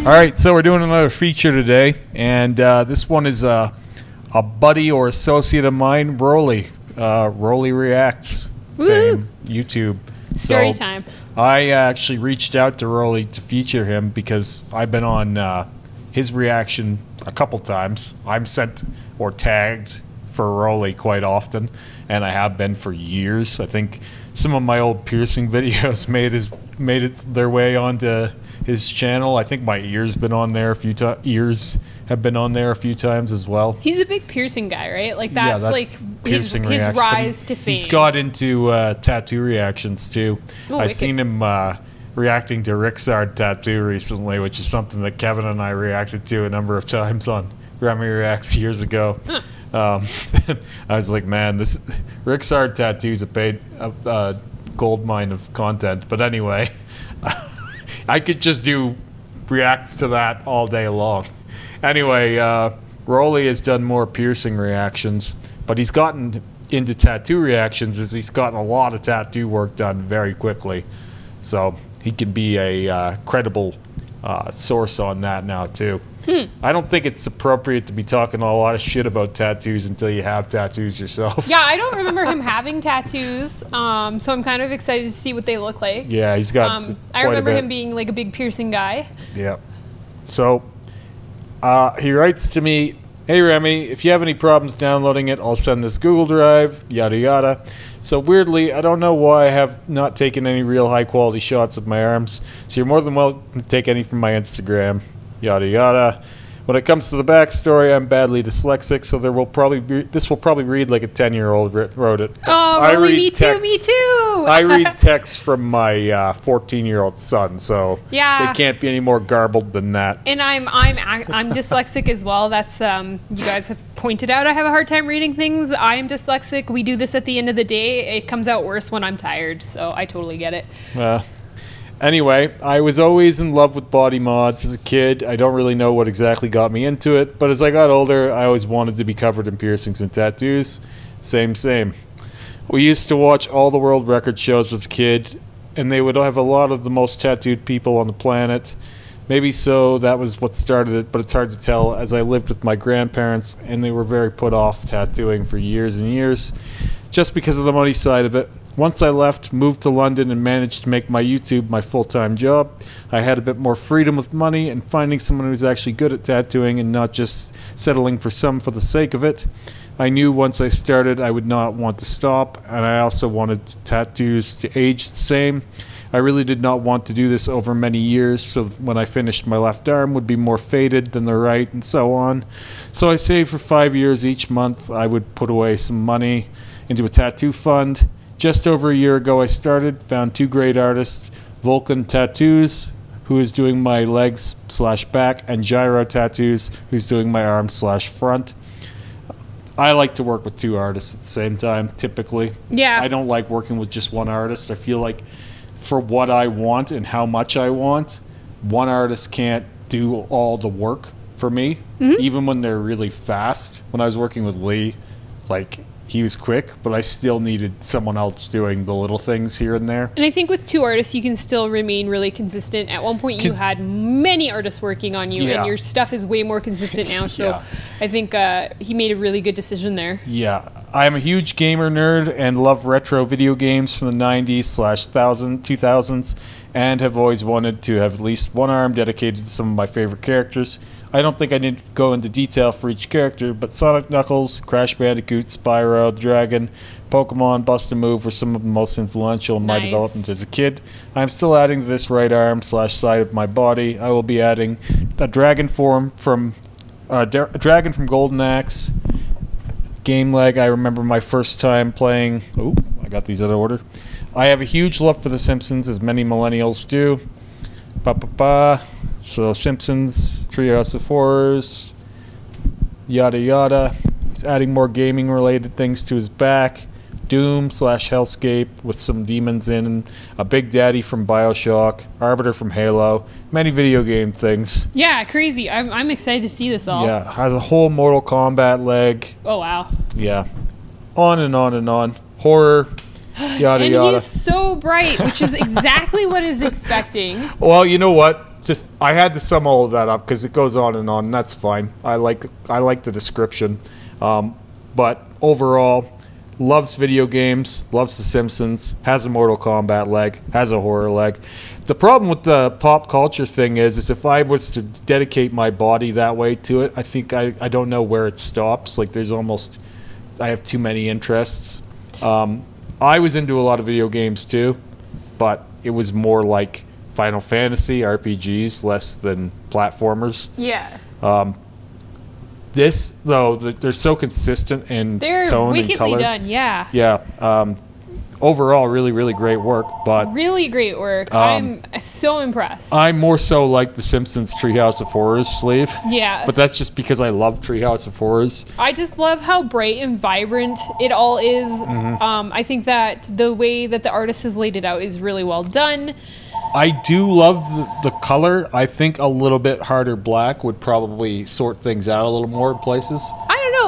All right, so we're doing another feature today, and this one is a buddy or associate of mine, Roly. Roly Reacts, fame, YouTube. Story time. I actually reached out to Roly to feature him because I've been on his reaction a couple times. I'm sent or tagged for Roly quite often, and I have been for years. I think some of my old piercing videos made it their way onto his channel. I think my ears been on there a few ears have been on there a few times as well. He's a big piercing guy, right? Like that's like his reactions, rise to fame. He's got into tattoo reactions too. I seen him reacting to Rixard tattoo recently, which is something that Kevin and I reacted to a number of times on Remy Reacts years ago. I was like, man, this Rixard tattoo's a gold mine of content. But anyway, I could just do reacts to that all day long. Anyway, Roly has done more piercing reactions, but he's gotten into tattoo reactions as he's gotten a lot of tattoo work done very quickly. So he can be a credible source on that now too. I don't think it's appropriate to be talking a lot of shit about tattoos until you have tattoos yourself. Yeah, I don't remember him having tattoos, so I'm kind of excited to see what they look like. Yeah, he's got I remember him being like a big piercing guy. Yeah. So he writes to me, "Hey Remy, if you have any problems downloading it, I'll send this Google Drive, yada yada." So weirdly, I don't know why I have not taken any real high quality shots of my arms, so you're more than welcome to take any from my Instagram, yada yada. When it comes to the backstory, I'm badly dyslexic, so this will probably read like a 10-year-old wrote it. Oh, really? Me too, me too. I read texts from my 14-year-old son, so yeah, it can't be any more garbled than that. And I'm dyslexic as well. That's you guys have pointed out I have a hard time reading things. I am dyslexic. We do this at the end of the day. It comes out worse when I'm tired, so I totally get it. Anyway, I was always in love with body mods as a kid. I don't really know what exactly got me into it, but as I got older, I always wanted to be covered in piercings and tattoos. Same. We used to watch all the world record shows as a kid, and they would have a lot of the most tattooed people on the planet. Maybe so that was what started it, but it's hard to tell as I lived with my grandparents, and they were very put off tattooing for years and years, just because of the money side of it. Once I left, moved to London, and managed to make my YouTube my full-time job, I had a bit more freedom with money and finding someone who's actually good at tattooing and not just settling for some for the sake of it. I knew once I started I would not want to stop, and I also wanted tattoos to age the same. I really did not want to do this over many years, so when I finished my left arm would be more faded than the right, and so on. So I saved for 5 years. Each month I would put away some money into a tattoo fund. Just over a year ago I started, found two great artists, Vulcan Tattoos, who is doing my legs/back, and Gyro Tattoos, who's doing my arms/front. I like to work with two artists at the same time, typically. Yeah. I don't like working with just one artist. I feel like for what I want and how much I want, one artist can't do all the work for me, even when they're really fast. When I was working with Lee, like, he was quick, but I still needed someone else doing the little things here and there. And I think with two artists, you can still remain really consistent. At one point, you had many artists working on you, and your stuff is way more consistent now. So I think he made a really good decision there. Yeah. I'm a huge gamer nerd and love retro video games from the 90s/2000s, and have always wanted to have at least one arm dedicated to some of my favorite characters. I don't think I need to go into detail for each character, but Sonic, Knuckles, Crash Bandicoot, Spyro, the Dragon, Pokemon, Bust a Move were some of the most influential in my development as a kid. I'm still adding to this right arm/side of my body. I will be adding a dragon form from a dragon from Golden Axe. Game leg, I remember my first time playing. Oh, I got these out of order. I have a huge love for The Simpsons, as many millennials do. So Simpsons, Treehouse of Horrors, yada yada. He's adding more gaming related things to his back. Doom/Hellscape with some demons in, a Big Daddy from BioShock, Arbiter from Halo, many video game things. Yeah, crazy. I'm excited to see this all. Yeah, has a whole Mortal Kombat leg. Oh, wow. Yeah. On and on and on. Horror, yada and yada. He's so bright, which is exactly what I was expecting. Well, you know what? just I had to sum all of that up because it goes on, and that's fine. I like the description, but overall, loves video games, loves The Simpsons, has a Mortal Kombat leg, has a horror leg. The problem with the pop culture thing is if I was to dedicate my body that way to it, I think I don't know where it stops. Like I have too many interests. I was into a lot of video games too, but it was more like Final Fantasy, RPGs, less than platformers. Yeah. This, though, they're so consistent in tone and color. They're wickedly done, yeah. Yeah. Overall, really, really great work. But really great work. I'm so impressed. I'm more so like the Simpsons Treehouse of Horrors sleeve. Yeah. But that's just because I love Treehouse of Horrors. I just love how bright and vibrant it all is. I think that the way that the artist has laid it out is really well done. I do love the color. I think a little bit harder black would probably sort things out a little more in places. I don't know.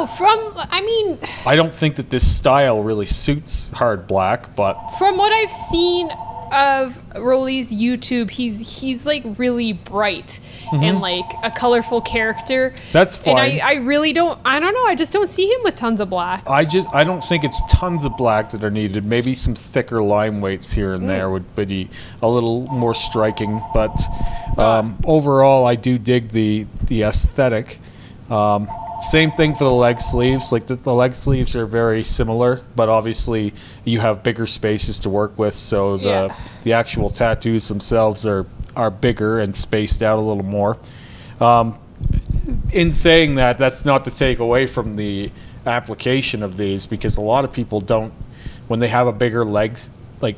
I don't think that this style really suits hard black, but from what I've seen of Roly's YouTube, he's like really bright and like a colorful character. That's fine. And I really don't. I don't know. I just don't see him with tons of black. I don't think it's tons of black that are needed. Maybe some thicker line weights here and there would be a little more striking. But overall, I do dig the aesthetic. Same thing for the leg sleeves. Like the leg sleeves are very similar, but obviously you have bigger spaces to work with, so the actual tattoos themselves are bigger and spaced out a little more. In saying that, that's not to take away from the application of these, because a lot of people don't, when they have a bigger legs, like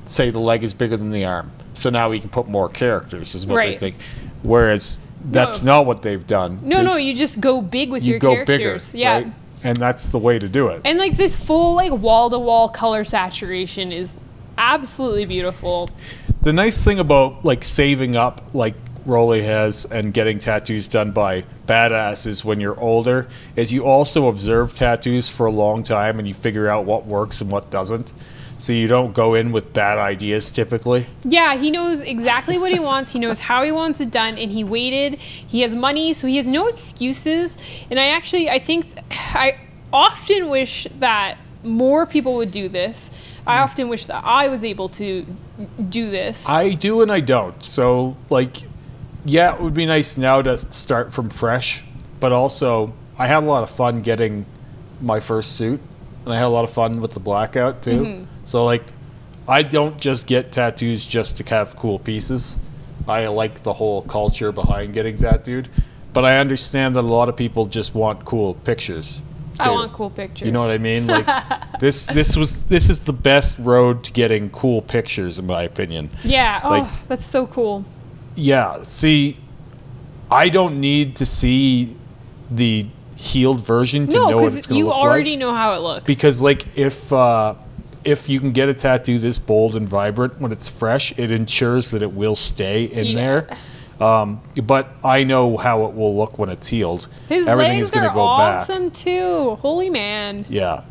say the leg is bigger than the arm, so now we can put more characters is what they think. Whereas that's not what they've done. No, you just go big with your characters. Bigger, right? And that's the way to do it. And like this full like wall-to-wall color saturation is absolutely beautiful. The nice thing about like saving up like Roly has and getting tattoos done by badasses when you're older is you also observe tattoos for a long time and you figure out what works and what doesn't. So you don't go in with bad ideas typically. Yeah, he knows exactly what he wants. He knows how he wants it done, and he waited. He has money, so he has no excuses. And I often wish that more people would do this. I often wish that I was able to do this. I do and I don't. So, like, yeah, it would be nice now to start from fresh. But also, I had a lot of fun getting my first suit. And I had a lot of fun with the blackout, too. So, like, I don't just get tattoos just to have cool pieces. I like the whole culture behind getting tattooed. But I understand that a lot of people just want cool pictures, too. I want cool pictures. You know what I mean? Like, this is the best road to getting cool pictures, in my opinion. Yeah. Like, oh, that's so cool. Yeah. See, I don't need to see the healed version to know what it's going to look like. You already know how it looks. Because, like, if you can get a tattoo this bold and vibrant when it's fresh, it ensures that it will stay in there. But I know how it will look when it's healed. Everything is going to go awesome back. Too. Holy man. Yeah.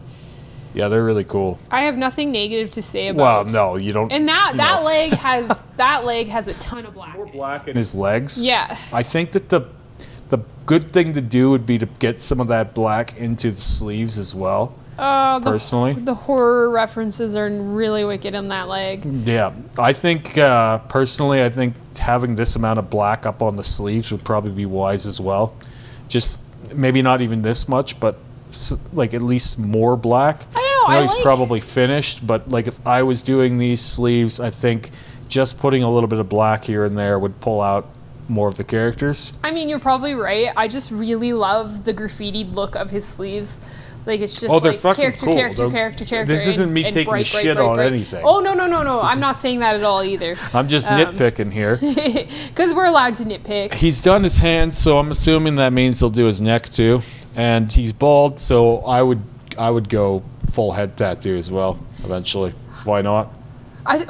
Yeah, they're really cool. I have nothing negative to say about. Well, no, you don't. And that leg has a ton of black. More black in his legs. Yeah. I think that the good thing to do would be to get some of that black into the sleeves as well. Personally, the horror references are really wicked in that leg. Yeah, I think personally, I think having this amount of black up on the sleeves would probably be wise as well. Just maybe not even this much, but like at least more black. I know he's probably finished, but like if I was doing these sleeves, I think just putting a little bit of black here and there would pull out more of the characters. I mean, you're probably right. I just really love the graffitied look of his sleeves. Like, it's just they're like fucking cool. character. This isn't me taking a shit on anything. Oh, no. I'm not saying that at all either. I'm just nitpicking here. Because we're allowed to nitpick. He's done his hands, so I'm assuming that means he'll do his neck too. And he's bald, so I would go full head tattoo as well, eventually. Why not?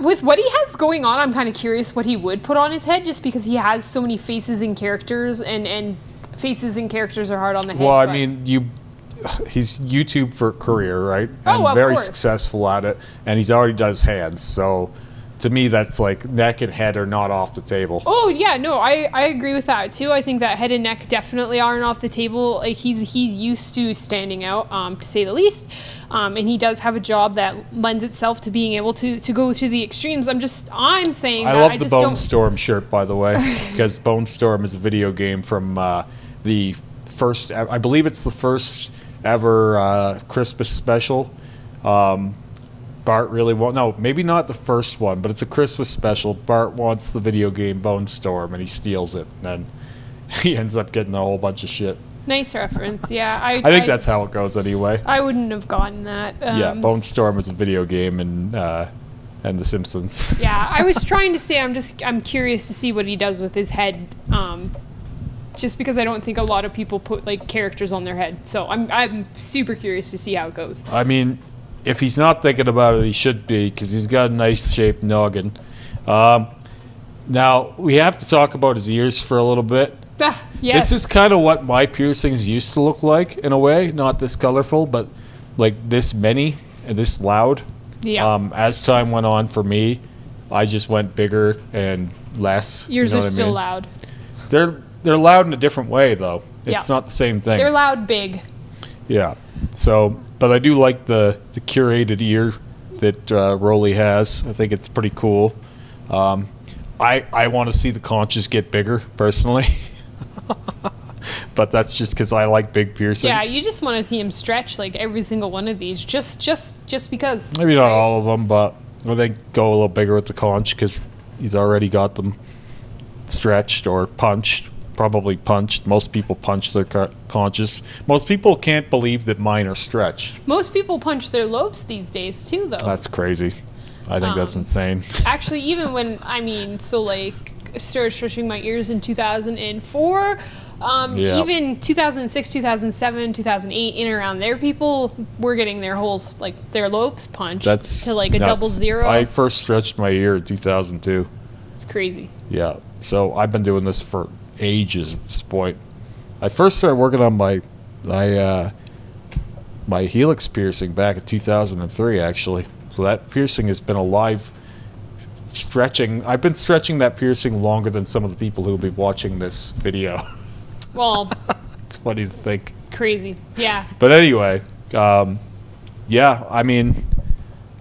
With what he has going on, I'm kind of curious what he would put on his head, just because he has so many faces and characters, and faces and characters are hard on the head. Well, I mean, he's YouTube for career, right? And very successful at it, and he's already done his hands, so to me, that's like neck and head are not off the table. Oh yeah, no, I agree with that too. I think that head and neck definitely aren't off the table. Like he's used to standing out, to say the least, and he does have a job that lends itself to being able to go to the extremes. I'm saying I that love I the just Bone don't. Storm shirt, by the way, because Bone Storm is a video game from the first. I believe it's the first ever Christmas special. Bart really wants, no, maybe not the first one, but it's a Christmas special. Bart wants the video game Bone Storm, and he steals it, and then he ends up getting a whole bunch of shit. Nice reference, yeah. I think that's how it goes anyway. I wouldn't have gotten that. Yeah, Bone Storm is a video game, and The Simpsons. Yeah, I was trying to say I'm curious to see what he does with his head, just because I don't think a lot of people put like characters on their head. So I'm super curious to see how it goes. I mean, if he's not thinking about it, he should be, because he's got a nice shaped noggin. Now, we have to talk about his ears for a little bit. Yes. This is kind of what my piercings used to look like, in a way. Not this colorful, but like this many and this loud. Yeah. As time went on for me, I just went bigger and less. Yours you know are what I still mean? loud. They're loud in a different way, though. It's not the same thing. They're loud big. Yeah. So, but I do like the curated ear that Roly has. I think it's pretty cool. I want to see the conches get bigger, personally. But that's just because I like big piercings. Yeah, you just want to see him stretch like every single one of these, just because. Maybe not all of them, but I think go a little bigger with the conch, because he's already got them stretched or punched. Probably punched. Most people punch their conches. Most people can't believe that mine are stretched. Most people punch their lobes these days too, though. That's crazy. I think that's insane. Actually, even when I started stretching my ears in 2004. Even 2006, 2007, 2008, in and around there, people were getting their holes, like their lobes punched to like a double zero. I first stretched my ear in 2002. It's crazy. Yeah. So I've been doing this for ages at this point. I first started working on my helix piercing back in 2003, actually. So that piercing has been alive, stretching. I've been stretching that piercing longer than some of the people who will be watching this video. Well, it's funny to think. Crazy, yeah. But anyway, yeah, I mean,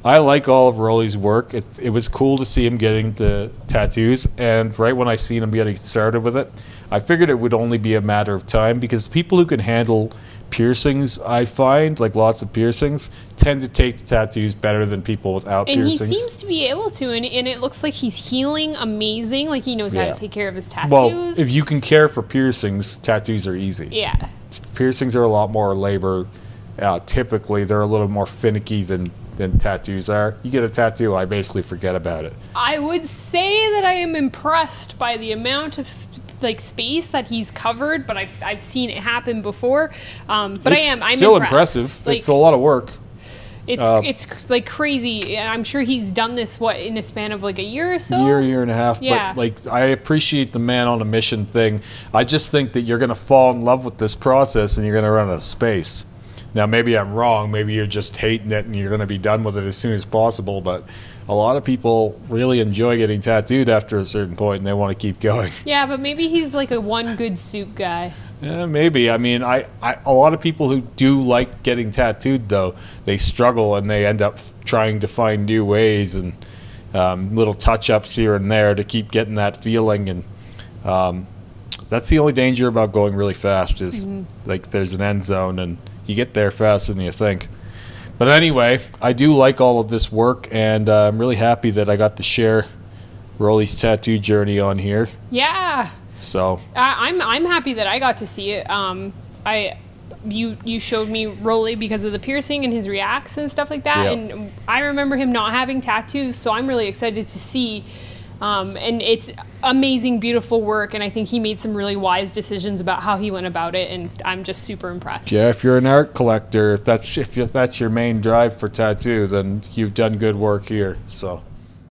I like all of Roly's work. It was cool to see him getting the tattoos, and right when I seen him getting started with it, I figured it would only be a matter of time, because people who can handle piercings, I find, like lots of piercings, tend to take the tattoos better than people without piercings. And he seems to be able to, and it looks like he's healing amazing. Like he knows how to take care of his tattoos. Well, if you can care for piercings, tattoos are easy. Yeah. Piercings are a lot more labor. Typically, they're a little more finicky than tattoos are. You get a tattoo, I basically forget about it. I would say that I am impressed by the amount of like space that he's covered, but I've seen it happen before. But I'm still impressed. Impressive. Like, it's a lot of work. It's like crazy. I'm sure he's done this in a span of like a year or so. Year and a half. Yeah. But like, I appreciate the man on a mission thing. I just think that you're gonna fall in love with this process and you're gonna run out of space. Now, maybe I'm wrong. Maybe you're just hating it and you're going to be done with it as soon as possible. But a lot of people really enjoy getting tattooed after a certain point, and they want to keep going. Yeah, but maybe he's like a one good suit guy. Yeah, maybe. I mean, a lot of people who do like getting tattooed, though, they struggle and they end up trying to find new ways and little touch-ups here and there to keep getting that feeling. And that's the only danger about going really fast is like there's an end zone and you get there faster than you think. But anyway, I do like all of this work, and I'm really happy that I got to share Roly's tattoo journey on here. Yeah. So I'm happy that I got to see it. You showed me Roly because of the piercing and his reacts and stuff like that, and I remember him not having tattoos, so I'm really excited to see. And it's amazing, beautiful work, and I think he made some really wise decisions about how he went about it, and I'm just super impressed. Yeah, if you're an art collector, if that's your main drive for tattoo, then you've done good work here. So.